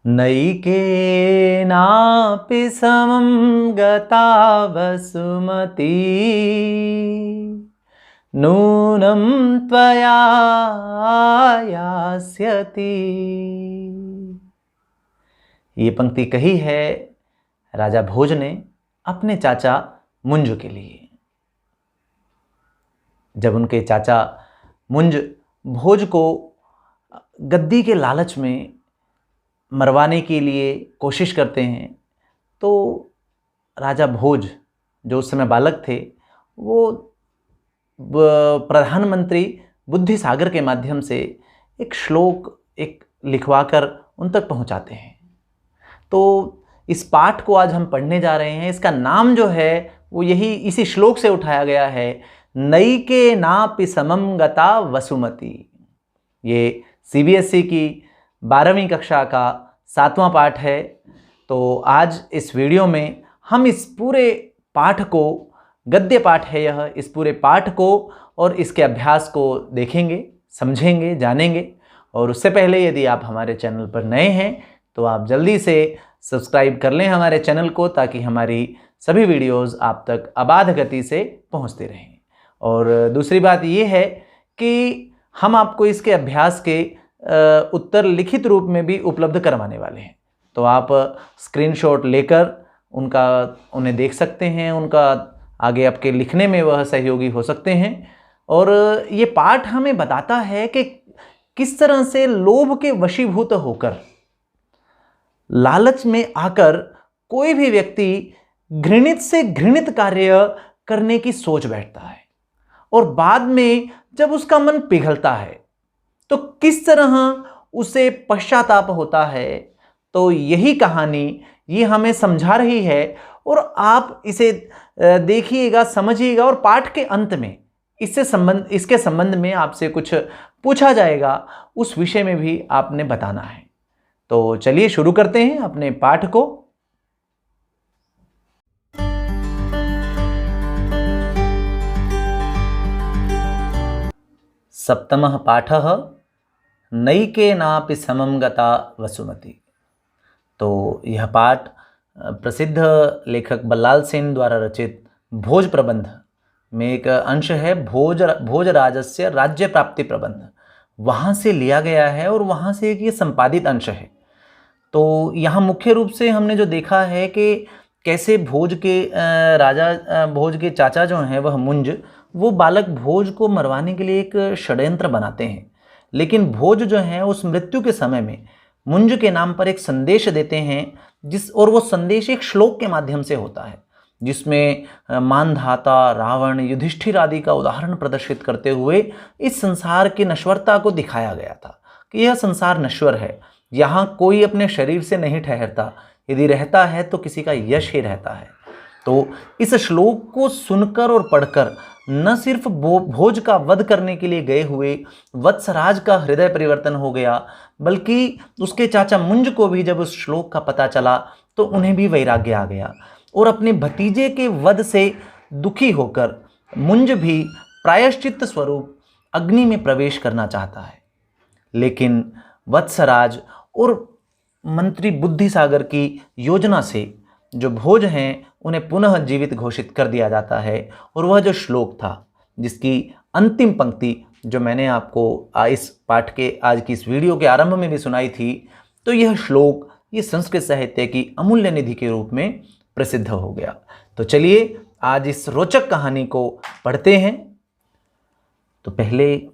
नैकेनापि समं गता वसुमती नूनं त्वया यास्यति। ये पंक्ति कही है राजा भोज ने अपने चाचा मुंज के लिए। जब उनके चाचा मुंज भोज को गद्दी के लालच में मरवाने के लिए कोशिश करते हैं तो राजा भोज जो उस समय बालक थे वो प्रधानमंत्री बुद्धिसागर के माध्यम से एक श्लोक लिखवाकर उन तक पहुंचाते हैं। तो इस पाठ को आज हम पढ़ने जा रहे हैं। इसका नाम जो है वो इसी श्लोक से उठाया गया है, नैके नापि समं गता वसुमती। ये सीबीएसई की 12वीं कक्षा का 7वां पाठ है। तो आज इस वीडियो में हम इस पूरे पाठ को, गद्य पाठ है यह, इस पूरे पाठ को और इसके अभ्यास को देखेंगे, समझेंगे, जानेंगे। और उससे पहले यदि आप हमारे चैनल पर नए हैं तो आप जल्दी से सब्सक्राइब कर लें हमारे चैनल को, ताकि हमारी सभी वीडियोस आप तक अबाध गति से पहुंचते रहें। और दूसरी बात ये है कि हम आपको इसके अभ्यास के उत्तर लिखित रूप में भी उपलब्ध करवाने वाले हैं। तो आप स्क्रीनशॉट लेकर उन्हें देख सकते हैं, उनका आगे आपके लिखने में वह सहयोगी हो सकते हैं। और ये पाठ हमें बताता है कि किस तरह से लोभ के वशीभूत होकर, लालच में आकर कोई भी व्यक्ति घृणित से घृणित कार्य करने की सोच बैठता है और बाद में जब उसका मन पिघलता है तो किस तरह उसे पश्चाताप होता है। तो यही कहानी ये हमें समझा रही है और आप इसे देखिएगा, समझिएगा और पाठ के अंत में इसके संबंध में आपसे कुछ पूछा जाएगा, उस विषय में भी आपने बताना है। तो चलिए शुरू करते हैं अपने पाठ को। सप्तमः पाठः नैकेनापि समं गता वसुमती। तो यह पाठ प्रसिद्ध लेखक बल्लाल सेन द्वारा रचित भोज प्रबंध में एक अंश है, भोजराजस्य राज्य प्राप्ति प्रबंध, वहाँ से लिया गया है और वहाँ से एक ये संपादित अंश है। तो यहाँ मुख्य रूप से हमने जो देखा है कि कैसे राजा भोज के चाचा जो हैं वह मुंज, वो बालक भोज को मरवाने के लिए एक षड्यंत्र बनाते हैं। लेकिन भोज जो हैं उस मृत्यु के समय में मुंज के नाम पर एक संदेश देते हैं, और वो संदेश एक श्लोक के माध्यम से होता है, जिसमें मानधाता, रावण, युधिष्ठिर आदि का उदाहरण प्रदर्शित करते हुए इस संसार की नश्वरता को दिखाया गया था कि यह संसार नश्वर है, यहाँ कोई अपने शरीर से नहीं ठहरता, यदि रहता है तो किसी का यश ही रहता है। तो इस श्लोक को सुनकर और पढ़कर न सिर्फ भोज का वध करने के लिए गए हुए वत्सराज का हृदय परिवर्तन हो गया, बल्कि उसके चाचा मुंज को भी जब उस श्लोक का पता चला तो उन्हें भी वैराग्य आ गया और अपने भतीजे के वध से दुखी होकर मुंज भी प्रायश्चित्त स्वरूप अग्नि में प्रवेश करना चाहता है। लेकिन वत्सराज और मंत्री बुद्धिसागर की योजना से जो भोज हैं उन्हें पुनः जीवित घोषित कर दिया जाता है। और वह जो श्लोक था जिसकी अंतिम पंक्ति जो मैंने आपको इस पाठ के आज की इस वीडियो के आरंभ में भी सुनाई थी, तो यह श्लोक ये संस्कृत साहित्य की अमूल्य निधि के रूप में प्रसिद्ध हो गया। तो चलिए आज इस रोचक कहानी को पढ़ते हैं। तो पहले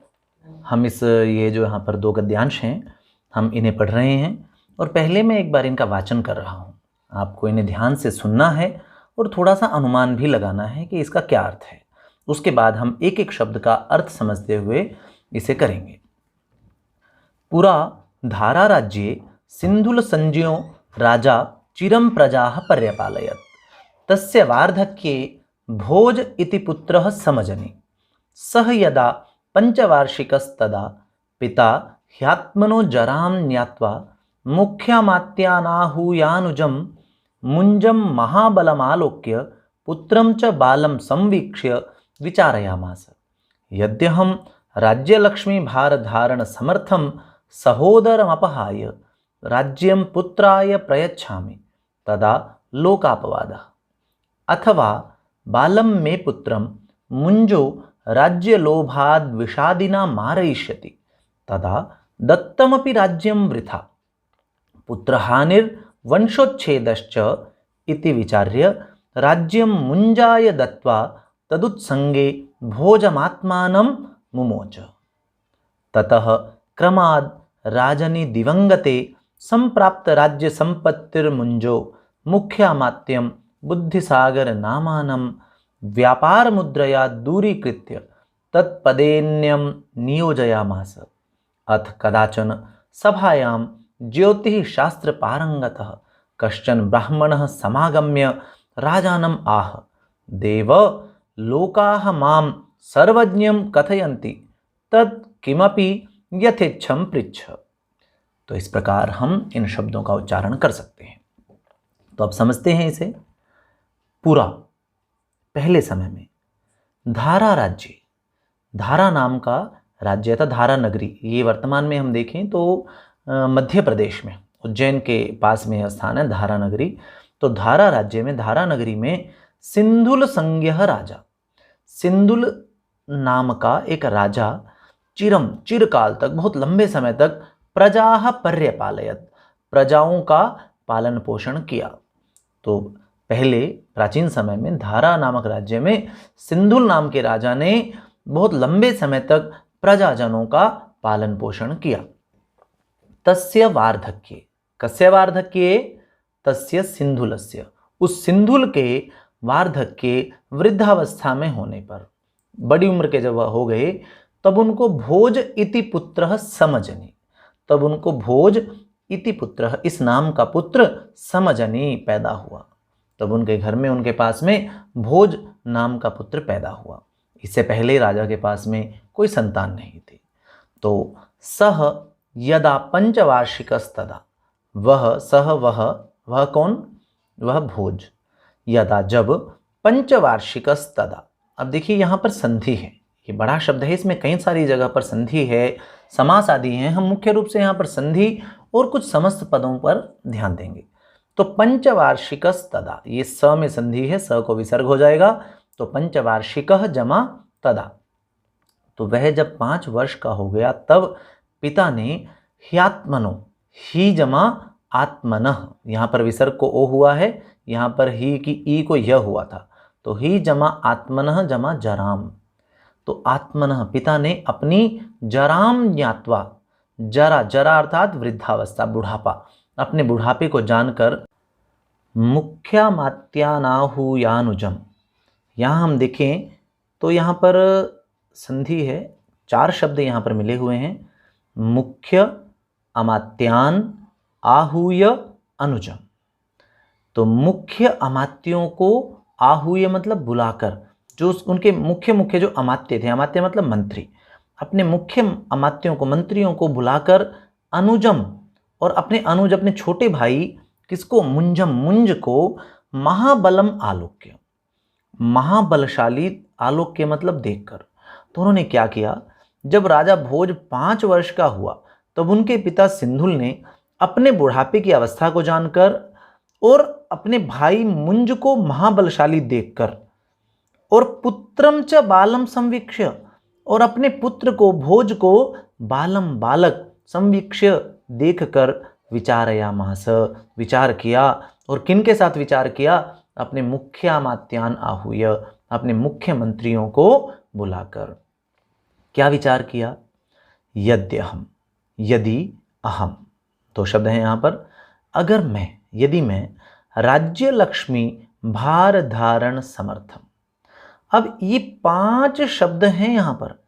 हम ये जो यहाँ पर 2 गद्यांश हैं हम इन्हें पढ़ रहे हैं और पहले मैं एक बार इनका वाचन कर रहा हूँ। आपको इन्हें ध्यान से सुनना है और थोड़ा सा अनुमान भी लगाना है कि इसका क्या अर्थ है। उसके बाद हम एक एक शब्द का अर्थ समझते हुए इसे करेंगे। पुरा धारा राज्ये सिंधुल संज्ञो राजा चिरं प्रजाः पर्यपालयत्, तस्य वार्धक्ये भोज इति पुत्रः समजनि, सह यदा पंचवार्षिकस्तदा पिता ह्यात्मनो जरां ज्ञात्वा मुख्यामात्यानाहूयानुजं मुंजं महाबलमालोक्य पुत्रं च बालं संवीक्ष्य विचारयामास, यद्यहं राज्यलक्ष्मी भारधारण समर्थं सहोदरमपहाय राज्यं पुत्राय प्रयच्छामि तदा लोकापवादः, अथवा बालं मे पुत्रं मुञ्जो राज्यलोभाद् विषादिना मारयिष्यति तदा दत्तमपि राज्यं वृथा पुत्रहानिर्वंशोच्छेदश्च इति विचार्य राज्यं मुञ्जाय दत्त्वा तदुत्संगे भोजमात्मानं मुमोच। ततः क्रमाद् राजनि दिवंगते संप्राप्त राज्य संपत्तिर्मुंजो मुख्यामात्यं बुद्धिसागर नामानं व्यापार मुद्रया दूरीकृत्य तत्पदेन्यं नियोजयामास। अथ कदाचन सभायां ज्योतिः शास्त्र पारंगतः कश्चन ब्राह्मणः समागम्य राजानम् आह, देव लोकाः मां सर्वज्ञं कथयन्ति तत् किमपि यथेच्छं पृच्छ। तो इस प्रकार हम इन शब्दों का उच्चारण कर सकते हैं। तो अब समझते हैं इसे पूरा। पहले समय में धारा राज्य, धारा नाम का राज्य था, धारा नगरी। ये वर्तमान में हम देखें तो मध्य प्रदेश में उज्जैन के पास में यह स्थान है, धारा नगरी। तो धारा राज्य में, धारा नगरी में सिंधुल संज्ञः राजा, सिंधुल नाम का एक राजा चिरकाल तक, बहुत लंबे समय तक प्रजाः पर्यपालयत, प्रजाओं का पालन पोषण किया। तो पहले प्राचीन समय में धारा नामक राज्य में सिंधुल नाम के राजा ने बहुत लंबे समय तक प्रजाजनों का पालन पोषण किया। तस्य वार्धक्ये, कस्य वार्धक्ये? तस्य सिंधुलस्य, उस सिंधुल के वार्धक्ये, वृद्धावस्था में होने पर, बड़ी उम्र के जब हो गए, तब उनको भोज इति पुत्रः समजनि, तब उनको भोज इति पुत्रः, इस नाम का पुत्र समजनि पैदा हुआ। तब उनके घर में, उनके पास में भोज नाम का पुत्र पैदा हुआ। इससे पहले राजा के पास में कोई संतान नहीं थी। तो सह यदा पंचवार्षिकस्तदा, वह कौन? वह भोज। यदा, जब, पंचवार्षिकस्तदा। अब देखिए यहाँ पर संधि है, ये बड़ा शब्द है, इसमें कई सारी जगह पर संधि है, समास आदि हैं। हम मुख्य रूप से यहाँ पर संधि और कुछ समस्त पदों पर ध्यान देंगे। तो पंचवार्षिकस्तदा, ये स में संधि है, स को विसर्ग हो जाएगा, तो पंचवार्षिकः जमा तदा। तो वह जब 5 वर्ष का हो गया, तब पिता ने ह्यात्मनो, ही जमा आत्मनः, यहाँ पर विसर्ग को ओ हुआ है, यहाँ पर ही की ई को य हुआ था, तो ही जमा आत्मनः जमा जराम। तो आत्मनः, पिता ने अपनी जराम ज्ञात्वा, जरा, जरा अर्थात वृद्धावस्था, बुढ़ापा, अपने बुढ़ापे को जानकर मुख्यामात्यानाहुयानुजम। यहाँ हम देखें तो यहाँ पर संधि है, 4 शब्द यहाँ पर मिले हुए हैं, मुख्य, अमात्यान, आहूय, अनुजम। तो मुख्य अमात्यों को आहूय मतलब बुलाकर, जो उनके मुख्य जो अमात्य थे, अमात्य मतलब मंत्री, अपने मुख्य अमात्यों को, मंत्रियों को बुलाकर अनुजम, और अपने अनुज, अपने छोटे भाई किसको? मुंजम, मुंज को महाबलम आलोक्य, महाबलशाली, आलोक्य मतलब देखकर। तो उन्होंने क्या किया? जब राजा भोज 5 वर्ष का हुआ, तब उनके पिता सिंधुल ने अपने बुढ़ापे की अवस्था को जानकर और अपने भाई मुंज को महाबलशाली देखकर, और पुत्रम च बालम संवीक्ष्य, और अपने पुत्र को, भोज को, बालम बालक, संवीक्ष्य देखकर, विचारयामास, विचार किया। और किनके साथ विचार किया? अपने मुख्यामात्यान आहूय, अपने मुख्य मंत्रियों को बुलाकर। क्या विचार किया? यद्यहम, यदि, अहम, 2 शब्द हैं यहाँ पर। अगर मैं, यदि मैं, राज्य लक्ष्मी भार धारण समर्थम। अब ये 5 शब्द हैं यहाँ पर,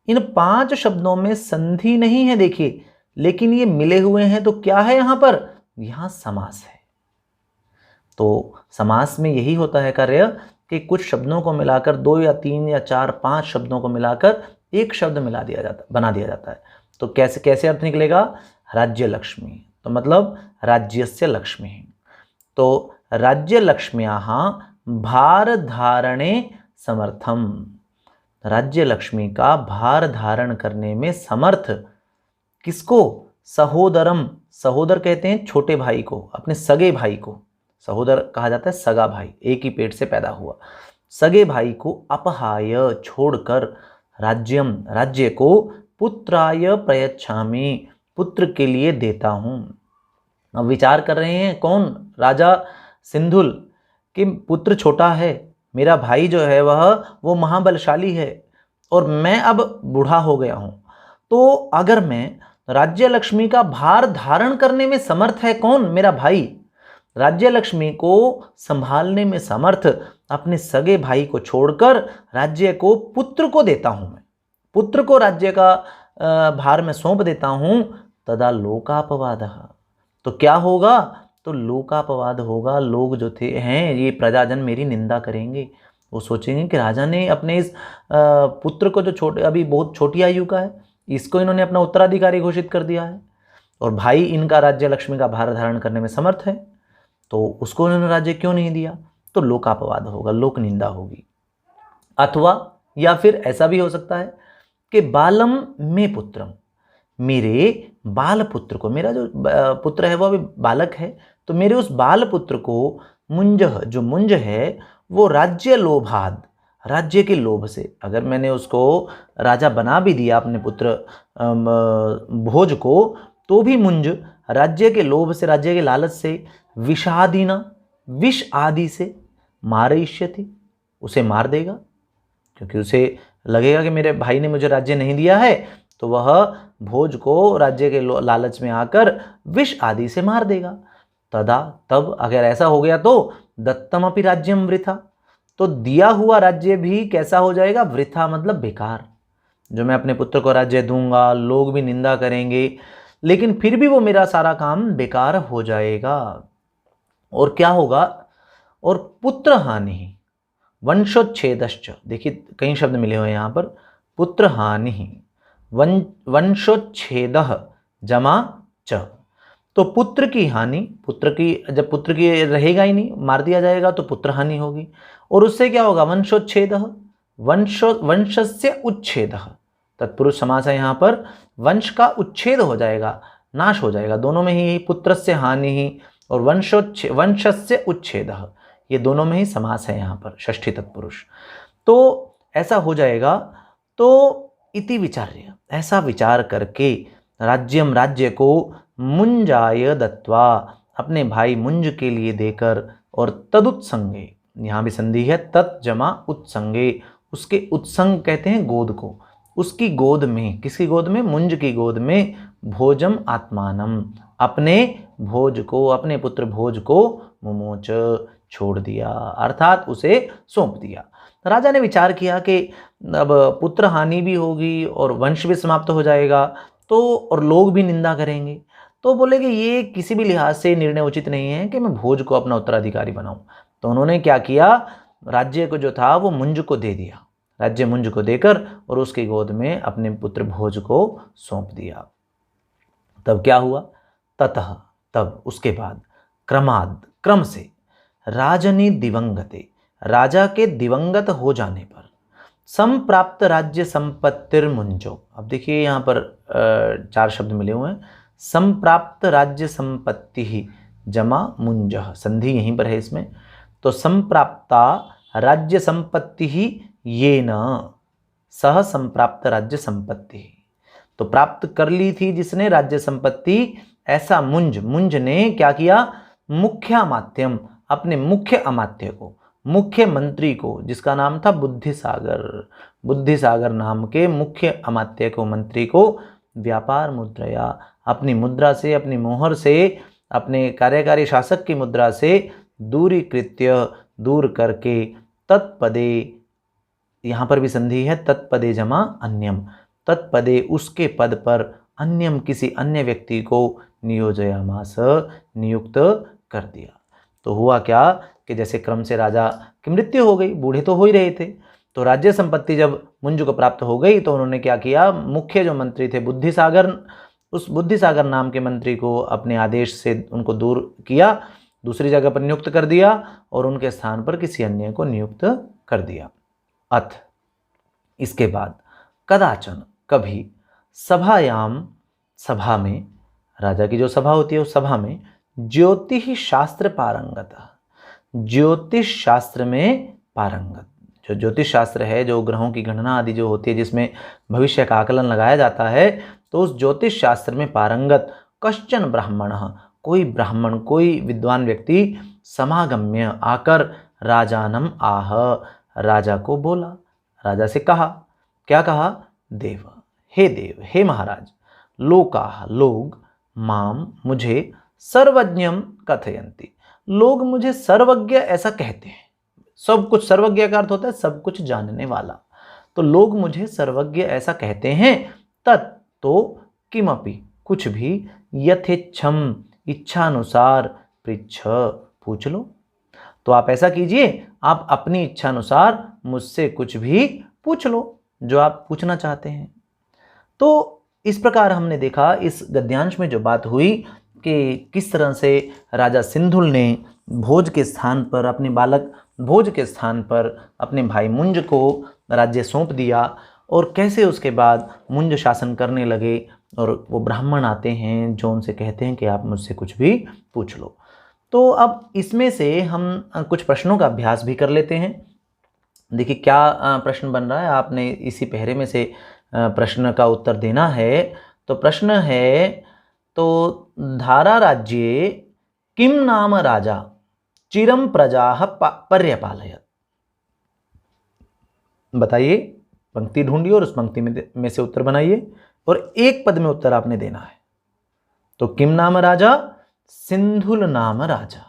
इन 5 शब्दों में संधि नहीं है देखिए, लेकिन ये मिले हुए हैं। तो क्या है यहाँ पर? यहाँ समास है। तो समास में यही होता है कार्य कि कुछ शब्दों को मिलाकर 2 या 3 या 4, 5 शब्दों को मिलाकर एक शब्द बना दिया जाता है। तो कैसे अर्थ निकलेगा? राज्य लक्ष्मी, तो मतलब राज्यस्य लक्ष्मी। तो राज्य लक्ष्म्याः भार धारणे समर्थम, राज्य लक्ष्मी का भार धारण करने में समर्थ, किसको? सहोदरम, सहोदर कहते हैं छोटे भाई को, अपने सगे भाई को सहोदर कहा जाता है, सगा भाई, एक ही पेट से पैदा हुआ, सगे भाई को अपहाय छोड़कर, राज्यम राज्य को, पुत्राय प्रयच्छामि पुत्र के लिए देता हूँ। अब विचार कर रहे हैं कौन, राजा सिंधुल, कि पुत्र छोटा है, मेरा भाई जो है वो महाबलशाली है और मैं अब बूढ़ा हो गया हूँ, तो अगर मैं राज्य लक्ष्मी का भार धारण करने में समर्थ है कौन, मेरा भाई, राज्य लक्ष्मी को संभालने में समर्थ अपने सगे भाई को छोड़कर राज्य को पुत्र को देता हूं, मैं पुत्र को राज्य का भार में सौंप देता हूं, तदा लोकापवाद, तो क्या होगा, तो लोकापवाद होगा, लोग जो थे हैं ये प्रजाजन मेरी निंदा करेंगे, वो सोचेंगे कि राजा ने अपने इस पुत्र को, जो छोटे अभी बहुत छोटी आयु का है, इसको इन्होंने अपना उत्तराधिकारी घोषित कर दिया है और भाई इनका राज्य लक्ष्मी का भार धारण करने में समर्थ है, तो उसको इन्होंने राज्य क्यों नहीं दिया, तो लोकापवाद होगा, लोक निंदा होगी। अथवा या फिर ऐसा भी हो सकता है कि बालम में पुत्रम, मेरे बाल पुत्र को, मेरा जो पुत्र है वो अभी बालक है, तो मेरे उस बाल पुत्र को मुंज, जो मुंज है वो राज्य लोभाद, राज्य के लोभ से, अगर मैंने उसको राजा बना भी दिया अपने पुत्र भोज को, तो भी मुंज राज्य के लोभ से, राज्य के लालच से, विषादीना, विष आदि से मारयिष्यति, उसे मार देगा, क्योंकि उसे लगेगा कि मेरे भाई ने मुझे राज्य नहीं दिया है, तो वह भोज को राज्य के लालच में आकर विष आदि से मार देगा। तदा, तब अगर ऐसा हो गया तो दत्तमपि राज्यम वृथा, तो दिया हुआ राज्य भी कैसा हो जाएगा, वृथा मतलब बेकार, जो मैं अपने पुत्र को राज्य दूंगा, लोग भी निंदा करेंगे, लेकिन फिर भी वो मेरा सारा काम बेकार हो जाएगा। और क्या होगा, और पुत्र हानि, वंशोच्छेदश्च, देखिए कई शब्द मिले हुए यहाँ पर, पुत्र हानि, वंशोच्छेद जमा च, तो पुत्र की हानि, पुत्र की, जब पुत्र की रहेगा ही नहीं, मार दिया जाएगा, तो पुत्र हानि होगी, और उससे क्या होगा, वंशोच्छेद, वंशस्य उच्छेद, तत्पुरुष समास है यहाँ पर, वंश का उच्छेद हो जाएगा, नाश हो जाएगा, दोनों में ही, पुत्रस्य हानि ही और वंशस्य उच्छेद, ये दोनों में ही समास है यहाँ पर, षष्ठी तत्पुरुष, तो ऐसा हो जाएगा। तो इति विचार्य, ऐसा विचार करके, राज्यम राज्य को, मुंजाय दत्वा, अपने भाई मुंज के लिए देकर, और तदुत्संगे, यहाँ भी संधि है, तत् जमा उत्संगे, उसके उत्संग कहते हैं गोद को, उसकी गोद में, किसकी गोद में, मुंज की गोद में, भोजम आत्मानम, अपने भोज को, अपने पुत्र भोज को, मुमोच छोड़ दिया, अर्थात उसे सौंप दिया। राजा ने विचार किया कि अब पुत्र हानि भी होगी और वंश भी समाप्त हो जाएगा, तो और लोग भी निंदा करेंगे, तो बोले कि ये किसी भी लिहाज से निर्णय उचित नहीं है कि मैं भोज को अपना उत्तराधिकारी बनाऊं। तो उन्होंने क्या किया, राज्य को जो था वो मुंज को दे दिया, राज्य मुंज को देकर और उसकी गोद में अपने पुत्र भोज को सौंप दिया। तब क्या हुआ, ततः, तब उसके बाद, क्रमाद, क्रम से, राजनी दिवंगते, राजा के दिवंगत हो जाने पर, संप्राप्त राज्य संपत्तिर मुंजो, अब देखिए यहाँ पर 4 शब्द मिले हुए हैं, संप्राप्त राज्य संपत्ति ही जमा मुंज, संधि यहीं पर है इसमें, तो संप्राप्ता राज्य संपत्ति ही ये न सह संप्राप्त राज्य संपत्ति, तो प्राप्त कर ली थी जिसने राज्य संपत्ति, ऐसा मुंज, मुंज ने क्या किया, मुख्य अमात्यम, अपने मुख्य अमात्य को, मुख्य मंत्री को, जिसका नाम था बुद्धिसागर, बुद्धिसागर नाम के मुख्य अमात्य को, मंत्री को, व्यापार मुद्रया, अपनी मुद्रा से, अपनी मोहर से, अपने कार्यकारी शासक की मुद्रा से दूरीकृत्य, दूर करके, तत्पदे, यहाँ पर भी संधि है, तत्पदे जमा अन्यम, तत्पदे उसके पद पर, अन्यम किसी अन्य व्यक्ति को, नियोजयामास नियुक्त कर दिया। तो हुआ क्या कि जैसे क्रम से राजा की मृत्यु हो गई, बूढ़े तो हो ही रहे थे, तो राज्य संपत्ति जब मुंज को प्राप्त हो गई तो उन्होंने क्या किया, मुख्य जो मंत्री थे बुद्धिसागर, उस बुद्धिसागर नाम के मंत्री को अपने आदेश से उनको दूर किया, दूसरी जगह पर नियुक्त कर दिया और उनके स्थान पर किसी अन्य को नियुक्त कर दिया। अथ, इसके बाद, कदाचन, कभी, सभायाम, सभा में, राजा की जो सभा होती है उस सभा में ज्योतिष शास्त्र पारंगत, ज्योतिष शास्त्र में पारंगत, जो ज्योतिष शास्त्र है, जो ग्रहों की गणना आदि जो होती है, जिसमें भविष्य का आकलन लगाया जाता है, तो उस ज्योतिष शास्त्र में पारंगत कश्चन ब्राह्मण, कोई ब्राह्मण, कोई विद्वान व्यक्ति समागम्य आकर राजानम आह, राजा को बोला, राजा से कहा, क्या कहा? देव, हे देव, हे महाराज, लोकाः, लोग, माम, मुझे, सर्वज्ञम कथयन्ति, लोग मुझे सर्वज्ञ ऐसा कहते हैं। सब कुछ, सर्वज्ञ का अर्थ होता है सब कुछ जानने वाला। तो लोग मुझे सर्वज्ञ ऐसा कहते हैं। तत्, तो, किमपि, कुछ भी, यथेच्छम, इच्छानुसार, पृच्छ, पूछ लो। तो आप ऐसा कीजिए, आप अपनी इच्छानुसार मुझसे कुछ भी पूछ लो जो आप पूछना चाहते हैं। तो इस प्रकार हमने देखा इस गद्यांश में जो बात हुई कि किस तरह से राजा सिंधुल ने भोज के स्थान पर, अपने बालक भोज के स्थान पर अपने भाई मुंज को राज्य सौंप दिया, और कैसे उसके बाद मुंज शासन करने लगे, और वो ब्राह्मण आते हैं जो उनसे कहते हैं कि आप मुझसे कुछ भी पूछ लो। तो अब इसमें से हम कुछ प्रश्नों का अभ्यास भी कर लेते हैं। देखिए क्या प्रश्न बन रहा है, आपने इसी पहरे में से प्रश्न का उत्तर देना है। तो प्रश्न है, तो धारा राज्ये किम नाम राजा चिरम प्रजाः पर्यपालयत्। बताइए, पंक्ति ढूंढिए और उस पंक्ति में से उत्तर बनाइए, और एक पद में उत्तर आपने देना है। तो किम नाम राजा, सिंधुल नाम राजा।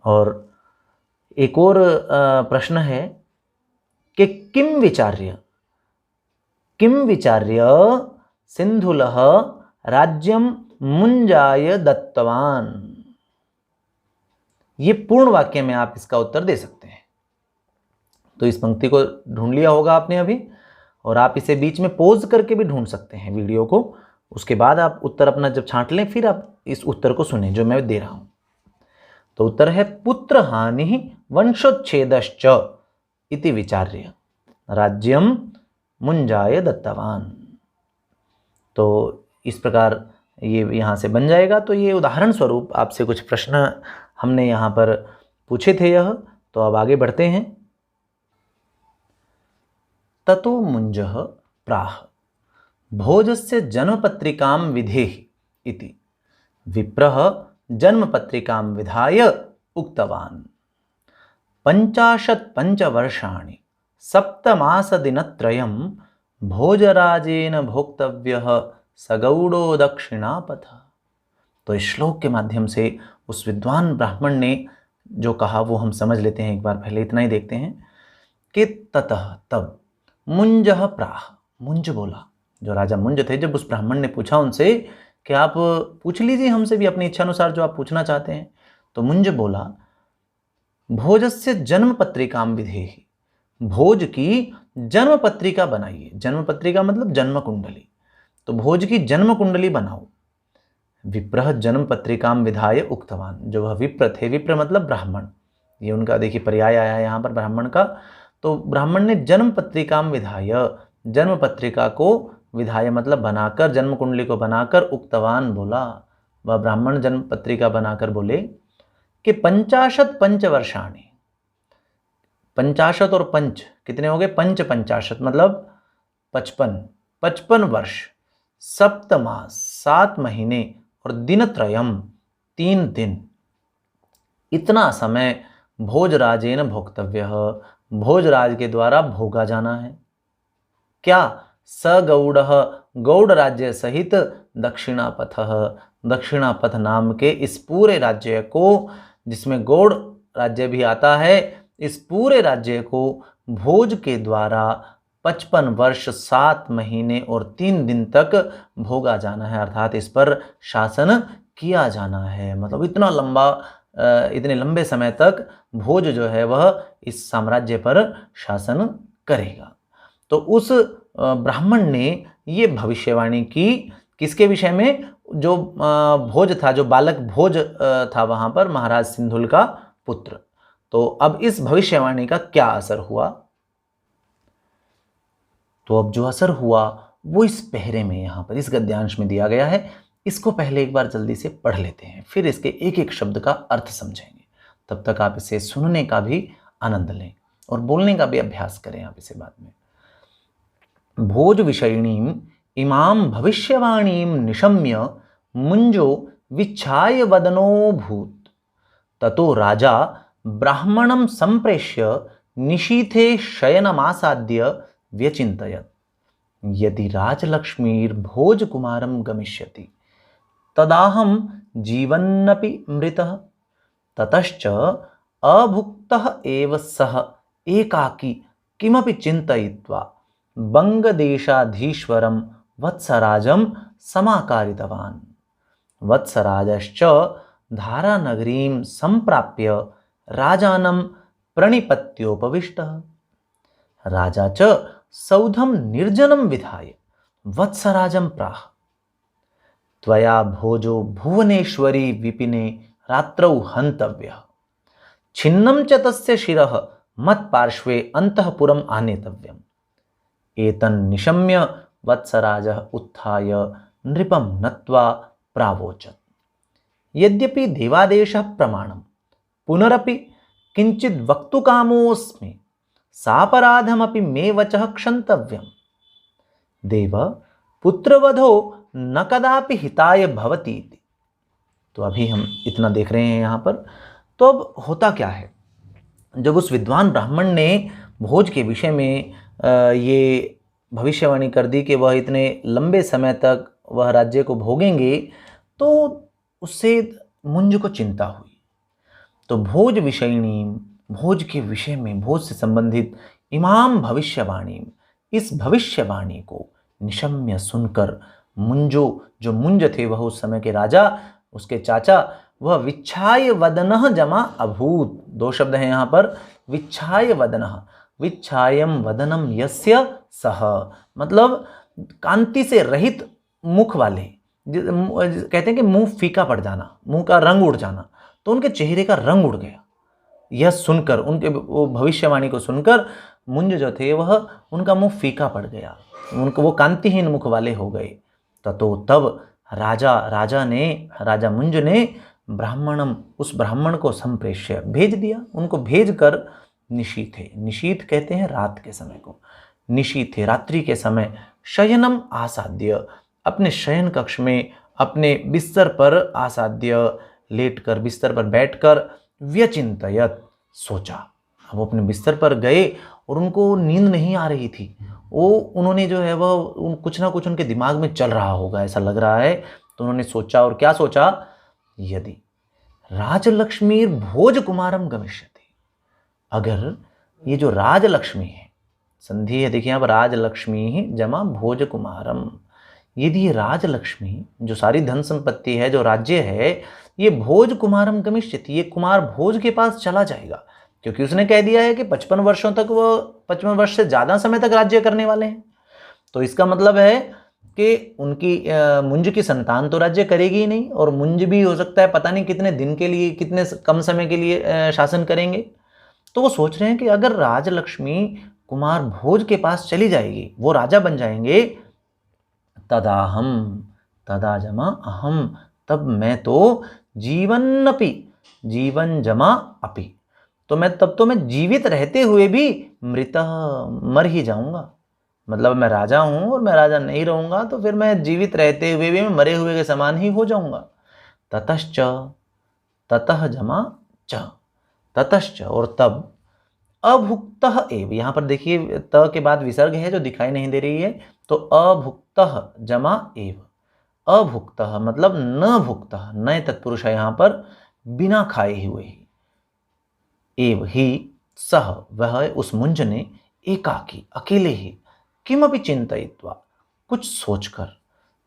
और एक और प्रश्न है कि किम विचार्य सिंधुलः राज्यम मुंजाय दत्तवान। ये पूर्ण वाक्य में आप इसका उत्तर दे सकते हैं। तो इस पंक्ति को ढूंढ लिया होगा आपने अभी, और आप इसे बीच में पॉज करके भी ढूंढ सकते हैं वीडियो को। उसके बाद आप उत्तर अपना जब छांट लें, फिर आप इस उत्तर को सुने जो मैं दे रहा हूं। तो उत्तर है, पुत्र हानि वंशोच्छेदश्च इति विचार्य राज्यम मुंजाय दत्तवान। तो इस प्रकार ये यहाँ से बन जाएगा। तो ये उदाहरण स्वरूप आपसे कुछ प्रश्न हमने यहाँ पर पूछे थे यह। तो अब आगे बढ़ते हैं। ततो मुंजः प्राह भोजस्य जन्मपत्रिकां विधेहि इति विप्रः जन्मपत्रिकां विधाय उक्तवान् 50 पंचवर्षाणि 7 मासदिनत्रयं भोजराजेन भोक्तव्यः सगौडो दक्षिणापथ। तो इस श्लोक के माध्यम से उस विद्वान ब्राह्मण ने जो कहा वो हम समझ लेते हैं। एक बार पहले इतना ही देखते हैं कि ततः, तब, मुंजः प्राह, मुंज बोला, जो राजा मुंज थे, जब उस ब्राह्मण ने पूछा उनसे कि आप पूछ लीजिए हमसे भी अपनी इच्छा अनुसार जो आप पूछना चाहते हैं। तो मुंज बोला, भोजस्य जन्म पत्रिकां विधेहि, भोज की जन्म पत्रिका बनाइए। जन्म पत्रिका मतलब जन्म कुंडली। तो भोज की जन्म कुंडली बनाओ। विप्रः जन्म पत्रिकां विधाय उक्तवान, जो वह विप्र थे, विप्र मतलब ब्राह्मण, ये उनका देखिए पर्याय आया है यहाँ पर ब्राह्मण का। तो ब्राह्मण ने जन्म पत्रिकां विधाय, जन्म पत्रिका को विधाय मतलब बनाकर, जन्म कुंडली को बनाकर, उक्तवान बोला, वह ब्राह्मण जन्म पत्रिका बनाकर बोले कि 50 पंचवर्षाणि, 50 और पंच कितने हो गए? 55 मतलब 55 वर्ष, 7 मास 7 महीने, और दिनत्रयम 3 दिन, इतना समय भोजराजेन भोक्तव्यः, भोजराज के द्वारा भोगा जाना है। क्या? सगौड़ः, गौड़ राज्य सहित दक्षिणापथः, दक्षिणापथ नाम के इस पूरे राज्य को, जिसमें गौड़ राज्य भी आता है, इस पूरे राज्य को भोज के द्वारा 55 वर्ष 7 महीने और 3 दिन तक भोगा जाना है, अर्थात इस पर शासन किया जाना है। मतलब इतना लंबा, इतने लंबे समय तक भोज जो है वह इस साम्राज्य पर शासन करेगा। तो उस ब्राह्मण ने ये भविष्यवाणी की किसके विषय में? जो भोज था, जो बालक भोज था वहाँ पर, महाराज सिंधुल का पुत्र। तो अब इस भविष्यवाणी का क्या असर हुआ? तो अब जो असर हुआ वो इस पहरे में, यहाँ पर इस गद्यांश में दिया गया है। इसको पहले एक बार जल्दी से पढ़ लेते हैं, फिर इसके एक एक शब्द का अर्थ समझेंगे। तब तक आप इसे सुनने का भी आनंद लें और बोलने का भी अभ्यास करें आप इसे बाद में। भोज विषयिणीम इमाम भविष्यवाणीम निशम्य मुंजो विच्छाय वदनो भूत ततो राजा ब्राह्मणं संप्रेष्य निशीथे शयनमासाद्य व्यचिन्तयत् यदि राजलक्ष्मीर्भोजकुमारं गमिष्यति तदाहं जीवन्नपि मृतः ततश्च अभुक्तः एव सः एकाकी किमपि चिन्तयित्वा बंगदेशाधीश्वरं वत्सराजं समाकारितवान्। वत्सराजश्च धारानगरीं संप्राप्य राजानं प्रणिपत्योपविष्टः। राजा च सौधं निर्जनं विधाय वत्सराजं प्राह त्वया भोजो भुवनेश्वरी विपिने रात्रौ हन्तव्यः छिन्नं च तस्य शिरः मत्पार्श्वे अन्तःपुरम् आनेतव्यम्। एतन्निशम्य वत्सराजः उत्थाय नृपं नत्वा प्रावोचत् यद्यपि देवादेशः प्रमाणं पुनरपि किञ्चित् वक्तुकामोऽस्मि सापराधमपि मे वचः क्षन्तव्यम्। देव पुत्रवधो न कदापि हिताय भवति इति। तो अभी हम इतना देख रहे हैं यहाँ पर। तो अब होता क्या है, जब उस विद्वान ब्राह्मण ने भोज के विषय में ये भविष्यवाणी कर दी कि वह इतने लंबे समय तक वह राज्य को भोगेंगे, तो उससे मुंज को चिंता हुई। तो भोज विषयिणी, भोज के विषय में, भोज से संबंधित इमाम भविष्यवाणी, इस भविष्यवाणी को निशम्य सुनकर मुंजो, जो मुंज थे वह उस समय के राजा, उसके चाचा, वह विच्छाय वदनः जमा अभूत। दो शब्द हैं यहाँ पर, विच्छाय वदनः, विच्छायम वदनम यस्य सह, मतलब कांति से रहित मुख वाले, कहते हैं कि मुंह फीका पड़ जाना, मुंह का रंग उड़ जाना। तो उनके चेहरे का रंग उड़ गया यह सुनकर, उनके वो भविष्यवाणी को सुनकर मुंज जो थे वह, उनका मुंह फीका पड़ गया, उनको वो कांतिहीन मुख वाले हो गए। तब राजा मुंज ने ब्राह्मणम, उस ब्राह्मण को संप्रेष्य भेज दिया, उनको भेज कर निशीथे, निशीथ कहते हैं रात के समय को, निशीथे रात्रि के समय, शयनम आसाद्य, अपने शयन कक्ष में अपने बिस्तर पर आसाद्य लेटकर, बिस्तर पर बैठकर, व्यचिंतयत, सोचा। अब वो अपने बिस्तर पर गए और उनको नींद नहीं आ रही थी, वो उन्होंने जो है वह कुछ ना कुछ उनके दिमाग में चल रहा होगा ऐसा लग रहा है। तो उन्होंने सोचा, और क्या सोचा, यदि राजलक्ष्मी भोज कुमारम गमिष्यति, अगर ये जो राजलक्ष्मी है, संधि है देखिए यहाँ पर, राजलक्ष्मी जमा भोज कुमारम, यदि ये राजलक्ष्मी जो सारी धन संपत्ति है, जो राज्य है, ये भोज कुमारम गमिष्यति, ये कुमार भोज के पास चला जाएगा, क्योंकि उसने कह दिया है कि 55 वर्षों तक वो, 55 वर्ष से ज़्यादा समय तक राज्य करने वाले हैं। तो इसका मतलब है कि उनकी मुंज की संतान तो राज्य करेगी ही नहीं, और मुंज भी हो सकता है पता नहीं कितने दिन के लिए, कितने कम समय के लिए शासन करेंगे। तो वो सोच रहे हैं कि अगर राजलक्ष्मी कुमार भोज के पास चली जाएगी, वो राजा बन जाएंगे, तदा जमा अहम, तब मैं तो जीवन्नपि, जीवन जमा अपि, तो मैं जीवित रहते हुए भी मृतः, मर ही जाऊंगा। मतलब मैं राजा हूं और मैं राजा नहीं रहूंगा, तो फिर मैं जीवित रहते हुए भी मैं मरे हुए के समान ही हो जाऊंगा। ततश्च, ततः जमा च, ततश्च, और तब, अभुक्तः एव, यहाँ पर देखिए त के बाद विसर्ग है जो दिखाई नहीं दे रही है, तो अभुक्तः जमा एव, अभुक्तः मतलब न भुक्तः, नए तत्पुरुष है यहाँ पर, बिना खाए हुए ही, एव ही सह, वह उस मुंज ने, एकाकी अकेले ही, किमपि चिंतयित्वा, कुछ सोचकर,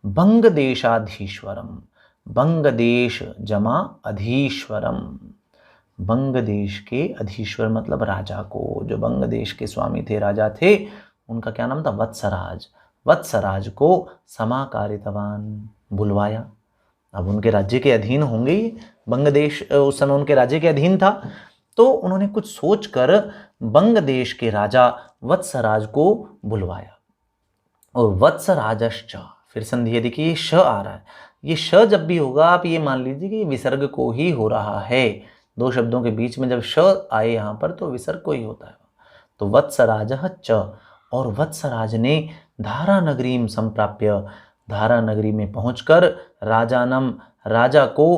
बंगदेशाधीश्वरम, बंगदेश जमा अधीश्वरम, बंगदेश के अधीश्वर मतलब राजा को, जो बंगदेश के स्वामी थे, राजा थे, उनका क्या नाम था, वत्सराज, वत्सराज को समाकारितवान, बुलवाया। अब उनके राज्य के अधीन होंगे ही, बंगदेश उस समय उनके राज्य के अधीन था, तो उन्होंने कुछ सोचकर बंगदेश के राजा वत्सराज को बुलवाया। और वत्सराजश्च, फिर संधि देखिए श आ रहा है, ये श जब भी होगा आप ये मान लीजिए कि विसर्ग को ही हो रहा है। दो शब्दों के बीच में जब श आए यहाँ पर तो विसर्ग को ही होता है। तो वत्सराजः च, और वत्सराज ने धारा नगरीम संप्राप्य, धारा नगरी में पहुंचकर राजानम, राजा को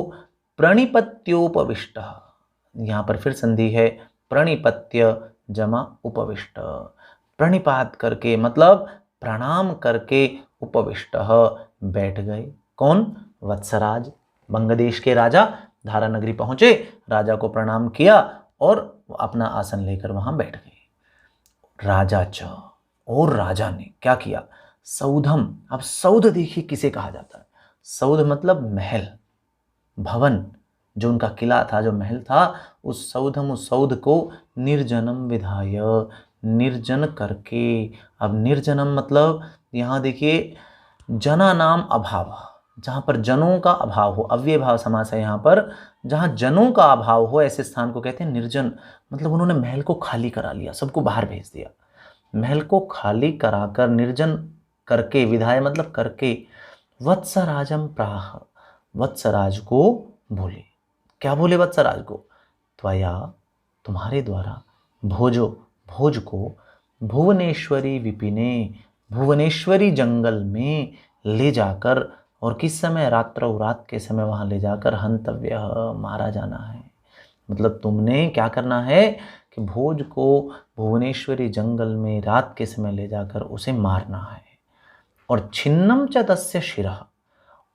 प्रणिपत्योपविष्ट, यहाँ पर फिर संधि है प्रणिपत्य जमा उपविष्ट, प्रणिपात करके मतलब प्रणाम करके उपविष्ट बैठ गए। कौन? वत्सराज, बंगदेश के राजा धारा नगरी पहुंचे, राजा को प्रणाम किया और अपना आसन लेकर वहां बैठ गए। राजा च, और राजा ने क्या किया? सौधम, अब सौध देखिए किसे कहा जाता है। सौध मतलब महल, भवन, जो उनका किला था, जो महल था, उस सौधम, उस सौध को निर्जनम विधाय, निर्जन करके। अब निर्जनम मतलब यहाँ देखिए जना नाम अभाव, जहाँ पर जनों का अभाव हो, अव्यय भाव समास है यहाँ पर, जहाँ जनों का अभाव हो ऐसे स्थान को कहते हैं निर्जन। मतलब उन्होंने महल को खाली करा लिया, सबको बाहर भेज दिया। महल को खाली कराकर, निर्जन करके, विधाय मतलब करके, वत्सराजम प्राह, वत्सराज को बोले। क्या बोले वत्सराज को? त्वया, तुम्हारे द्वारा, भोजो, भोज को, भुवनेश्वरी विपिने, भुवनेश्वरी जंगल में ले जाकर, और किस समय? रात्रौ, रात के समय वहां ले जाकर, हंतव्य, मारा जाना है। मतलब तुमने क्या करना है कि भोज को भुवनेश्वरी जंगल में रात के समय ले जाकर उसे मारना है। और छिन्नम च तस्य शिरः,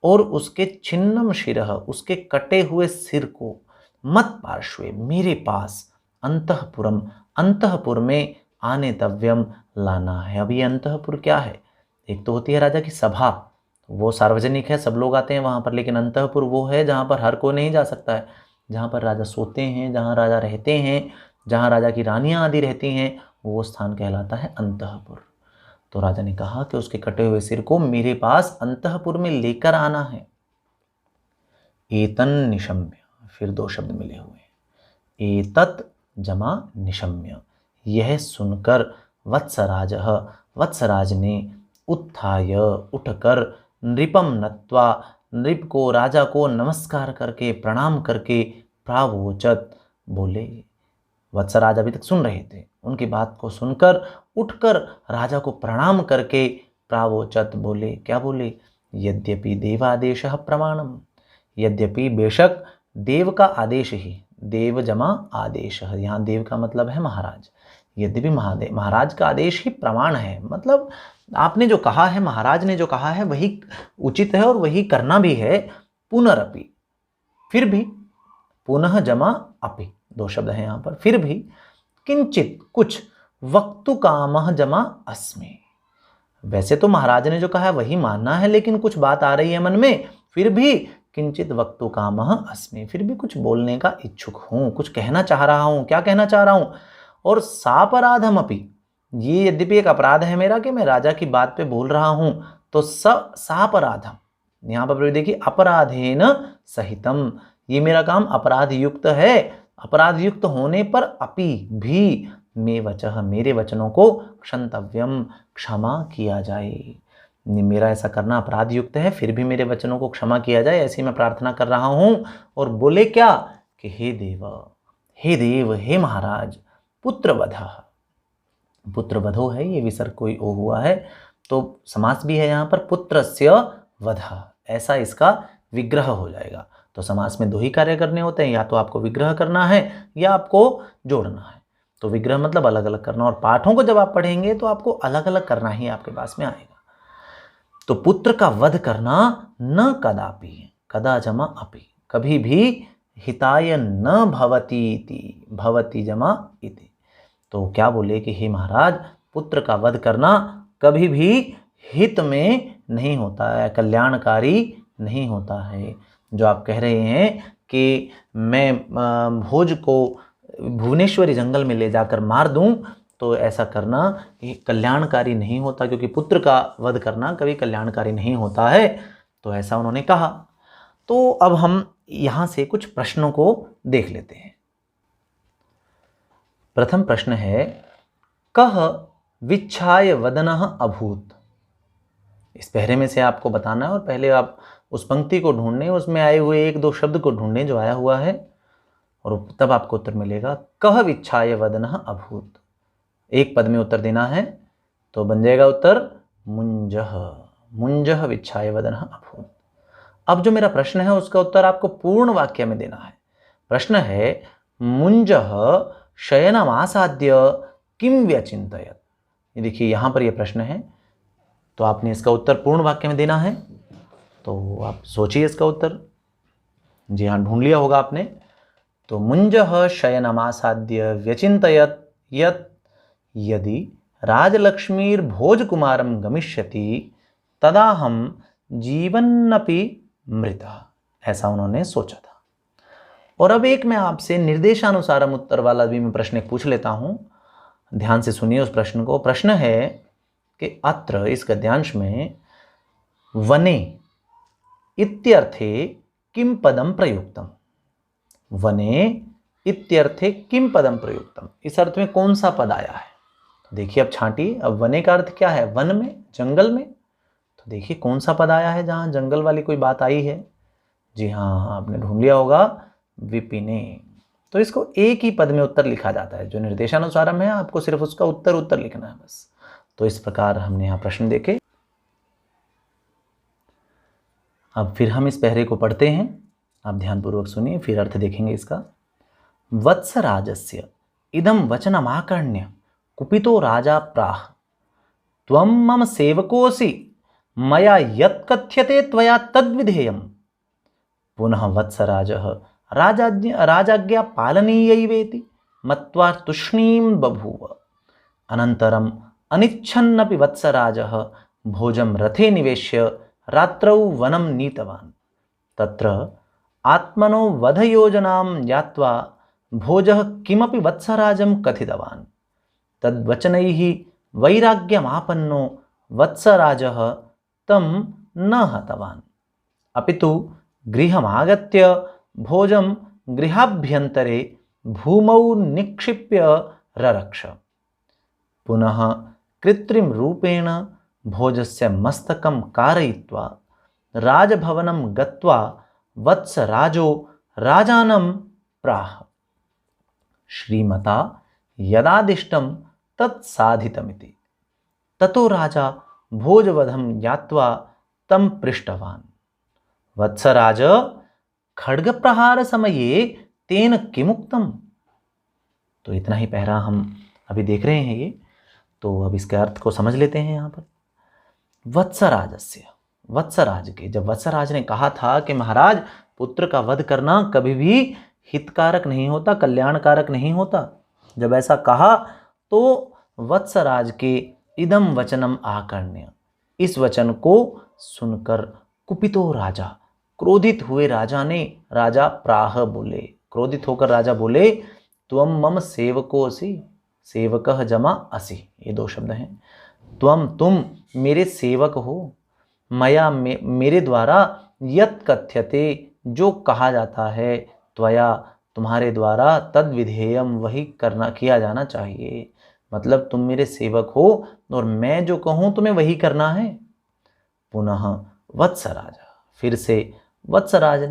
और उसके छिन्नम शिरः, उसके कटे हुए सिर को, मत पार्श्वे, मेरे पास, अंतःपुरम, अंतःपुर में आने तव्यम, लाना है। अब ये अंतःपुर क्या है? एक तो होती है राजा की सभा, वो सार्वजनिक है, सब लोग आते हैं वहाँ पर, लेकिन अंतःपुर वो है जहाँ पर हर कोई नहीं जा सकता है, जहाँ पर राजा सोते हैं, जहाँ राजा रहते हैं, जहाँ राजा की रानियाँ आदि रहती हैं, वो स्थान कहलाता है अंतःपुर। तो राजा ने कहा कि उसके कटे हुए सिर को मेरे पास अंतःपुर में लेकर आना है। एतन निशम्य, फिर दो शब्द मिले हुए, एतत् जमा निशम्य, यह सुनकर वत्सराज, वत्सराज ने उत्थाय, उठकर, नृपम नत्वा, नृप को, राजा को नमस्कार करके, प्रणाम करके, प्रावोचत, बोले। वत्सराज अभी तक सुन रहे थे, उनकी बात को सुनकर उठकर राजा को प्रणाम करके प्रावोचत, बोले। क्या बोले? यद्यपि देवादेशः प्रमाणम, यद्यपि बेशक देव का आदेश ही, देव जमा आदेश, यहाँ देव का मतलब है महाराज, यद्यपि महाराज का आदेश ही प्रमाण है। मतलब आपने जो कहा है, महाराज ने जो कहा है वही उचित है और वही करना भी है। पुनरअपि, फिर भी, पुनः जमा अपि, दो शब्द हैं यहाँ पर, फिर भी, किंचित, कुछ, वक्तु कामः जमा अस्मि, वैसे तो महाराज ने जो कहा है वही मानना है, लेकिन कुछ बात आ रही है मन में, फिर भी किंचित वक्तु कामः अस्मि, फिर भी कुछ बोलने का इच्छुक हूँ, कुछ कहना चाह रहा हूँ। क्या कहना चाह रहा हूँ? और सापराधम अपि, ये यद्यपि एक अपराध है मेरा कि मैं राजा की बात पे बोल रहा हूँ, तो सापराधम, यहाँ पर देखिए अपराधेन सहितम, ये मेरा काम अपराध युक्त है, अपराध युक्त होने पर अपि भी, मे वचः, मेरे वचनों को, क्षंतव्यम, क्षमा किया जाए। मेरा ऐसा करना अपराध युक्त है, फिर भी मेरे वचनों को क्षमा किया जाए, ऐसी मैं प्रार्थना कर रहा हूँ। और बोले क्या कि हे देव, हे देव, हे महाराज, पुत्रवधः, पुत्रवधो है, ये विसर्ग कोई ओ हुआ है, तो समास भी है यहाँ पर, पुत्रस्य वधः, ऐसा इसका विग्रह हो जाएगा। तो समास में दो ही कार्य करने होते हैं, या तो आपको विग्रह करना है या आपको जोड़ना है। तो विग्रह मतलब अलग अलग करना, और पाठों को जब आप पढ़ेंगे तो आपको अलग अलग करना ही आपके पास में आएगा। तो पुत्र का वध करना न कदापि, कदा जमा अपि, कभी भी, हिताय न भवति इति, भवति जमा इति। तो क्या बोले कि हे महाराज, पुत्र का वध करना कभी भी हित में नहीं होता है, कल्याणकारी नहीं होता है। जो आप कह रहे हैं कि मैं भोज को भुवनेश्वरी जंगल में ले जाकर मार दूं, तो ऐसा करना कल्याणकारी नहीं होता, क्योंकि पुत्र का वध करना कभी कल्याणकारी नहीं होता है। तो ऐसा उन्होंने कहा। तो अब हम यहाँ से कुछ प्रश्नों को देख लेते हैं। प्रथम प्रश्न है, कह विच्छाय वदनः अभूत। इस पहरे में से आपको बताना है, और पहले आप उस पंक्ति को ढूंढने, उसमें आए हुए एक दो शब्द को ढूंढने जो आया हुआ है, और तब आपको उत्तर मिलेगा। कह विच्छाय वदनः अभूत, एक पद में उत्तर देना है तो बन जाएगा उत्तर मुंजः, मुंजः विच्छाय वदनः अभूत। अब जो मेरा प्रश्न है उसका उत्तर आपको पूर्ण वाक्य में देना है। प्रश्न है मुंजः शयनमासाद्य किम व्यचिन्तयत्। ये देखिए यहाँ पर ये प्रश्न है, तो आपने इसका उत्तर पूर्ण वाक्य में देना है। तो आप सोचिए इसका उत्तर। जी हाँ, ढूंढ लिया होगा आपने। तो मुंजः शयनमासाद्य व्यचिन्तयत् यत् यदि राजलक्ष्मीर्भोजकुमारं गमिष्यति तदाहं जीवन्नपि मृतः, ऐसा उन्होंने सोचा था। और अब एक मैं आपसे निर्देशानुसारम उत्तर वाला भी मैं प्रश्न एक पूछ लेता हूं, ध्यान से सुनिए उस प्रश्न को। प्रश्न है कि अत्र, इस गद्यांश में, वने इत्यर्थे किम पदम प्रयुक्तम, वने इत्यर्थे किम पदम प्रयुक्तम, इस अर्थ में कौन सा पद आया है। तो देखिए अब छांटिए, अब वने का अर्थ क्या है, वन में, जंगल में। तो देखिए कौन सा पद आया है जहां जंगल वाली कोई बात आई है। जी हाँ, आपने ढूंढ लिया होगा, विपिने। तो इसको एक ही पद में उत्तर लिखा जाता है, जो निर्देशानुसारम है आपको सिर्फ उसका उत्तर लिखना है बस। तो इस प्रकार हमने यहाँ प्रश्न देखे। अब फिर हम इस पहरे को पढ़ते हैं, आप ध्यानपूर्वक सुनिए, फिर अर्थ देखेंगे इसका। वत्सराजस्य इदं वचनमाकर्ण्य कुपितो राजा प्राह, त्वं मम सेवकोऽसि, मया यत् कथ्यते त्वया तद्विधेयम्। पुनः वत्सराजः राजाज्ञा पालनीयैवेति मत्वा तूष्णीं बभूव। अनन्तरम् अनिच्छन्नपि वत्सराजः भोजं रथे निवेश्य रात्रौ वनं नीतवान्। तत्र आत्मनो वधयोजनां ज्ञात्वा भोजः किमपि वत्सराजं कथितवान्। तद्वचनैः वैराग्यमापन्नो वत्सराजः तं न हतवान्, अपितु गृहमागत्य भोजं गृहाभ्यन्तरे भूमौ निक्षिप्य ररक्ष। पुनः कृत्रिम रूपेण भोजस्य मस्तकं कारयित्वा राजभवनं गत्वा वत्सराजो राजानं प्राह, श्रीमता यदादिष्टं तत्साधितमिति। ततो राजा भोजवधं ज्ञात्वा तं पृष्टवान्, वत्सराज खड्गप्रहार समये तेन किमुक्तम। तो इतना ही पहरा हम अभी देख रहे हैं ये। तो अब इसके अर्थ को समझ लेते हैं यहाँ पर। वत्सराजस्य, वत्सराज के, जब वत्सराज ने कहा था कि महाराज पुत्र का वध करना कभी भी हितकारक नहीं होता, कल्याणकारक नहीं होता, जब ऐसा कहा तो वत्सराज के इदम वचनम आकर्ण्य, इस वचन को सुनकर कुपितो राजा, क्रोधित हुए राजा ने, राजा प्राह बोले, क्रोधित होकर राजा बोले, त्वम मम सेवकोऽसि, सेवकः जमा असि, ये दो शब्द हैं। तुम मेरे सेवक हो, मया मेरे द्वारा, यत् कथ्यते जो कहा जाता है, त्वया तुम्हारे द्वारा, तद विधेयम वही किया जाना चाहिए। मतलब तुम मेरे सेवक हो और मैं जो कहूँ तुम्हें वही करना है। पुनः वत्सराज, फिर से वत्सराज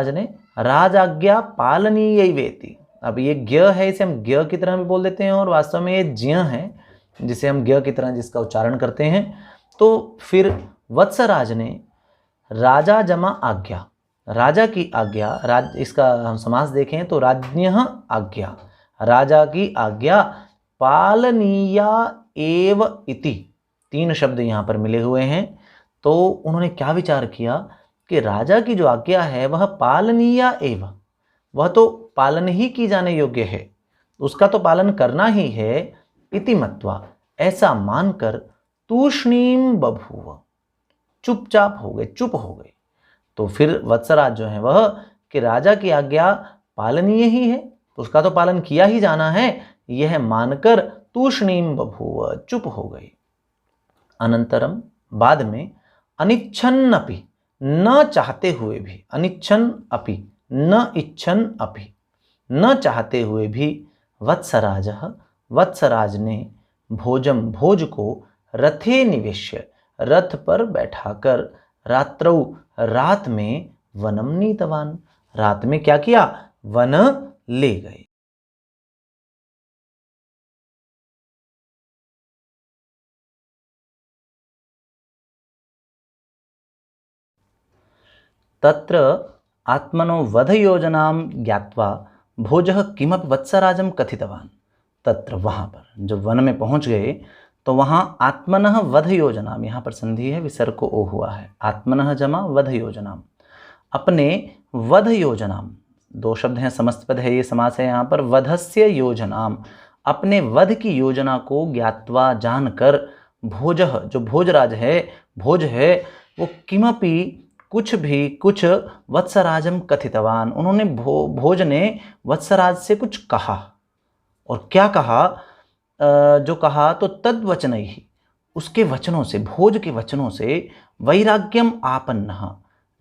ने राजाज्ञा पालनीय वेति। अब ये ज्ञ है, इसे हम ज्ञ की तरह भी बोल देते हैं और वास्तव में ये ज्ञ है जिसे हम ज्ञ की तरह जिसका उच्चारण करते हैं। तो फिर वत्सराज ने राजा जमा आज्ञा, राजा की आज्ञा, इसका हम समास देखें तो राज्ञः आज्ञा, राजा की आज्ञा, पालनीया एव इति, तीन शब्द यहाँ पर मिले हुए हैं। तो उन्होंने क्या विचार किया कि राजा की जो आज्ञा है वह पालनीया एव, वह तो पालन ही की जाने योग्य है, उसका तो पालन करना ही है। इति मत्वा, ऐसा मानकर, तूष्णीम बभूव, चुपचाप हो गए, चुप हो गए। तो फिर वत्सराज जो है वह कि राजा की आज्ञा पालनीय ही है, उसका तो पालन किया ही जाना है, यह मानकर तूष्णीम बभूव, चुप हो गए। अनंतरम, बाद में, अनिच्छन अपि, न चाहते हुए भी, अनिच्छन अपि, न इच्छन अपि, न चाहते हुए भी, वत्सराज ने भोज को रथे निवेश्य, रथ पर बैठाकर रात्रौ, रात में, वनम नीतवान, रात में क्या किया, वन ले गए। तत्र आत्मनो वधयोजनां ज्ञात्वा भोजः किमपि वत्सराजं कथितवान्। तत्र, वहाँ पर जब वन में पहुंच गए तो वहाँ आत्मनः वध योजनाम, यहाँ पर संधि है, विसर्ग को ओ हुआ है, आत्मनः जमा वध योजनाम, अपने वध योजनाम, दो शब्द हैं, समस्त पद है, ये समास है यहाँ पर, वधस्य योजनाम, अपने वध की योजना को ज्ञात्वा जानकर, भोजः, जो भोजराज है, भोज है, वो किमपि, कुछ भी, कुछ, वत्सराजम कथितवान, उन्होंने भोज ने वत्सराज से कुछ कहा। और क्या कहा, जो कहा तो तद्वचन ही, उसके वचनों से, भोज के वचनों से, वैराग्यम आपन्नः,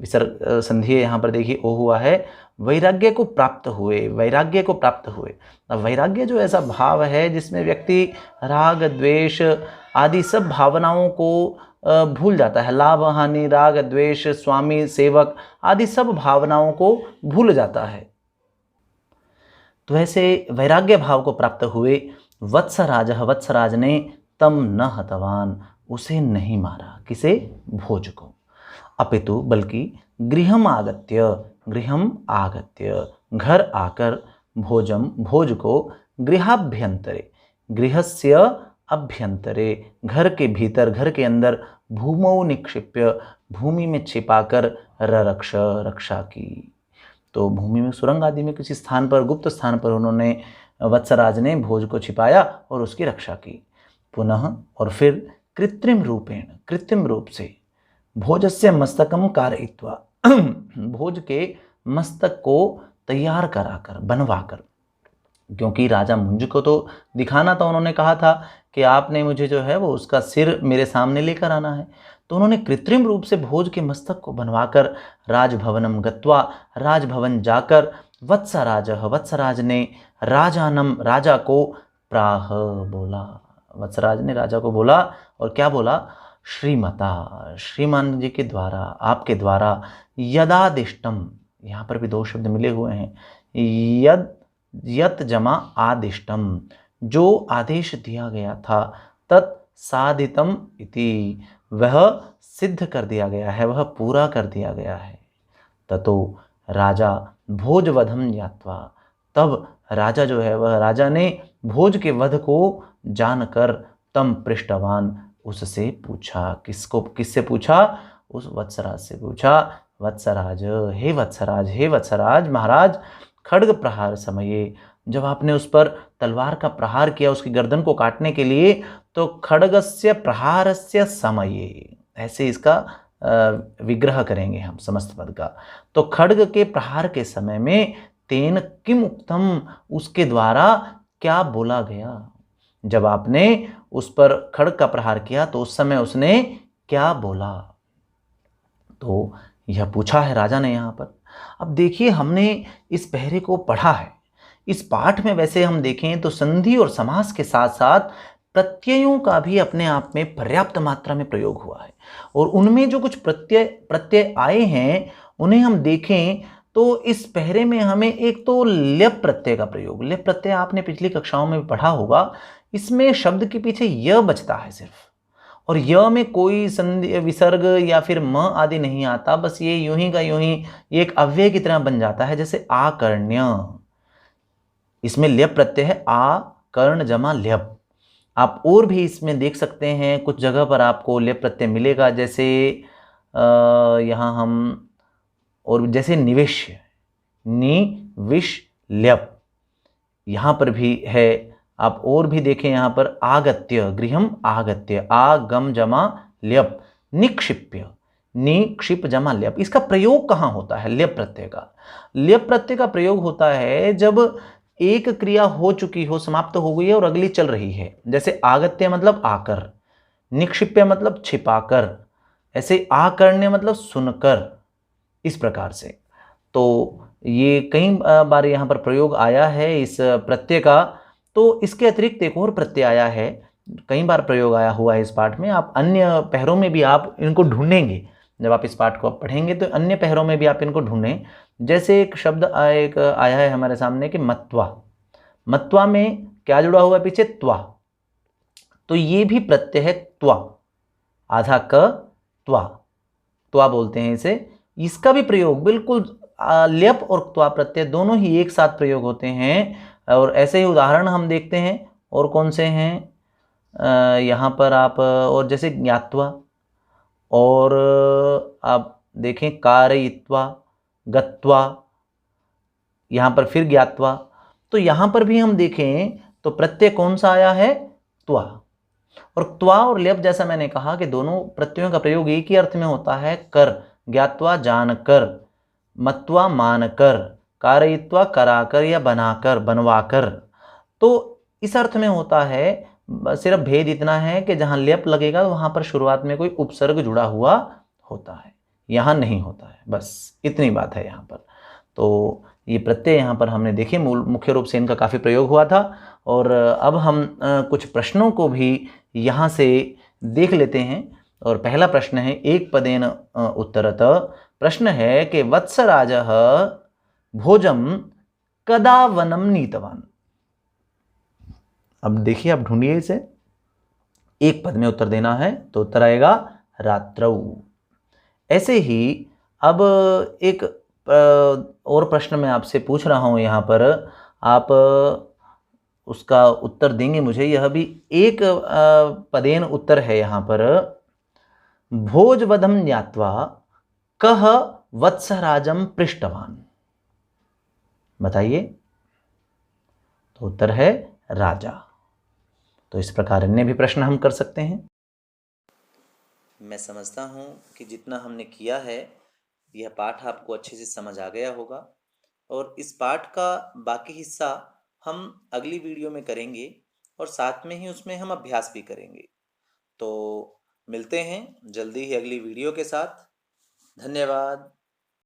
विसर्ग संधि यहाँ पर देखिए ओ हुआ है, वैराग्य को प्राप्त हुए, वैराग्य को प्राप्त हुए। अब वैराग्य जो ऐसा भाव है जिसमें व्यक्ति राग द्वेष आदि सब भावनाओं को भूल जाता है, लाभ हानि, राग द्वेष, स्वामी सेवक आदि सब भावनाओं को भूल जाता है। तो ऐसे वैराग्य भाव को प्राप्त हुए वत्सराज, वत्सराज ने तम न हतवान, उसे नहीं मारा, किसे, भोज को, अपितु बल्कि गृहम आगत्य, गृहम आगत्य, घर आकर, भोजम, भोज को, गृहाभ्यंतरे, गृहस्य अभ्यंतरे, घर के भीतर, घर के अंदर, भूमौ निक्षिप्य, भूमि में छिपाकर, ररक्ष, रक्षा की। तो भूमि में, सुरंग आदि में किसी स्थान पर, गुप्त स्थान पर उन्होंने, वत्सराज ने भोज को छिपाया और उसकी रक्षा की। पुनः, और फिर, कृत्रिम रूपेण, कृत्रिम रूप से, भोजस्य मस्तकम कारयित्वा, भोज के मस्तक को तैयार कराकर, बनवाकर, क्योंकि राजा मुंज को तो दिखाना था, उन्होंने कहा था कि आपने मुझे जो है वो उसका सिर मेरे सामने लेकर आना है। तो उन्होंने कृत्रिम रूप से भोज के मस्तक को बनवाकर, राजभवनम गत्वा, राजभवन जाकर, वत्सराज, वत्सराज ने, राजानम, राजा को, प्राह, बोला, वत्सराज ने राजा को बोला, और क्या बोला, श्रीमता, श्रीमान जी के द्वारा, आपके द्वारा, यदादिष्टम, यहाँ पर भी दो शब्द मिले हुए हैं, यद, यत जमा आदिष्टम, जो आदेश दिया गया था, तत् साधितम इति, वह सिद्ध कर दिया गया है, वह पूरा कर दिया गया है। ततो राजा भोजवधम ज्ञात्वा, तब राजा जो है वह, राजा ने भोज के वध को जानकर, तम पृष्ठवान, उससे पूछा, किसको, किससे पूछा, उस वत्सराज से पूछा, वत्सराज, हे वत्सराज, हे वत्सराज महाराज, खड्ग प्रहार समये, जब आपने उस पर तलवार का प्रहार किया उसकी गर्दन को काटने के लिए, तो खड्गस्य प्रहारस्य समये, ऐसे इसका विग्रह करेंगे हम समस्त पद का। तो खड्ग के प्रहार के समय में, तेन किम उक्तम, उसके द्वारा क्या बोला गया, जब आपने उस पर खड्ग का प्रहार किया तो उस समय उसने क्या बोला। तो यह पूछा है राजा ने यहाँ पर। अब देखिए, हमने इस पहरे को पढ़ा है, इस पाठ में वैसे हम देखें तो संधि और समास के साथ साथ प्रत्ययों का भी अपने आप में पर्याप्त मात्रा में प्रयोग हुआ है, और उनमें जो कुछ प्रत्यय आए हैं उन्हें हम देखें तो इस पहरे में हमें एक तो ल्यप प्रत्यय का प्रयोग, ल्यप प्रत्यय आपने पिछली कक्षाओं में भी पढ़ा होगा, इसमें शब्द के पीछे य बचता है सिर्फ, और य में कोई संधि, विसर्ग या फिर म आदि नहीं आता, बस ये यूं ही का यूं ही ये एक अव्यय की तरह बन जाता है, जैसे आकर्ण्य, इसमें ल्यप प्रत्यय है, आ कर्ण जमा ल्यप। आप और भी इसमें देख सकते हैं, कुछ जगह पर आपको ल्यप प्रत्यय मिलेगा, जैसे यहाँ हम, और जैसे निवेश्य, निविश ल्यप, यहाँ पर भी है। आप और भी देखें, यहाँ पर आगत्य, गृहम आगत्य, आगम जमा ल्यप, निक्षिप्य, निक्षिप जमा ल्यप। इसका प्रयोग कहाँ होता है ल्यप प्रत्यय का? ल्यप प्रत्यय का प्रयोग होता है जब एक क्रिया हो चुकी हो, समाप्त हो गई है और अगली चल रही है, जैसे आगत्य मतलब आकर, निक्षिप्य मतलब छिपाकर, ऐसे आकर्ण्य मतलब सुनकर, इस प्रकार से। तो ये कई बार यहाँ पर प्रयोग आया है इस प्रत्यय का। तो इसके अतिरिक्त एक और प्रत्यय आया है, कई बार प्रयोग आया हुआ है इस पाठ में, आप अन्य पहरों में भी आप इनको ढूंढेंगे जब आप इस पाठ को पढ़ेंगे तो अन्य पहरों में भी आप इनको ढूंढें। जैसे एक शब्द एक आया है हमारे सामने कि मत्वा। मत्वा में क्या जुड़ा हुआ है पीछे? त्वा। तो ये भी प्रत्यय है त्वा, आधा क त्वा, त्वा बोलते हैं इसे। इसका भी प्रयोग बिल्कुल ल्यप और त्वा प्रत्यय दोनों ही एक साथ प्रयोग होते हैं। और ऐसे ही उदाहरण हम देखते हैं। और कौन से हैं यहाँ पर आप, और जैसे ज्ञात्वा, और आप देखें कारयित्वा, गत्वा, यहाँ पर फिर ज्ञात्वा। तो यहाँ पर भी हम देखें तो प्रत्यय कौन सा आया है? त्वा। और त्वा और ल्यप जैसा मैंने कहा कि दोनों प्रत्ययों का प्रयोग एक ही अर्थ में होता है, कर, ज्ञात्वा जानकर, मत्वा मानकर, कारयित्वा कराकर या बनाकर, बनवाकर। तो इस अर्थ में होता है। सिर्फ भेद इतना है कि जहाँ ल्यप लगेगा वहाँ पर शुरुआत में कोई उपसर्ग जुड़ा हुआ होता है, यहाँ नहीं होता है। बस इतनी बात है यहाँ पर। तो ये प्रत्यय यहाँ पर हमने देखे, मुख्य रूप से इनका काफ़ी प्रयोग हुआ था। और अब हम कुछ प्रश्नों को भी यहाँ से देख लेते हैं। और पहला प्रश्न है एक पदेन उत्तरत। प्रश्न है कि वत्सराजः भोजम कदा वनम नीतवान। अब देखिए, आप ढूंढिए इसे, एक पद में उत्तर देना है तो उत्तर आएगा रात्रौ। ऐसे ही अब एक और प्रश्न मैं आपसे पूछ रहा हूं यहाँ पर, आप उसका उत्तर देंगे मुझे। यह भी एक पदेन उत्तर है यहाँ पर। भोजवधम ज्ञात्वा कह वत्सराजम पृष्टवान। बताइए। तो उत्तर है राजा। तो इस प्रकार अन्य भी प्रश्न हम कर सकते हैं। मैं समझता हूँ कि जितना हमने किया है यह पाठ आपको अच्छे से समझ आ गया होगा। और इस पाठ का बाकी हिस्सा हम अगली वीडियो में करेंगे और साथ में ही उसमें हम अभ्यास भी करेंगे। तो मिलते हैं जल्दी ही अगली वीडियो के साथ। धन्यवाद।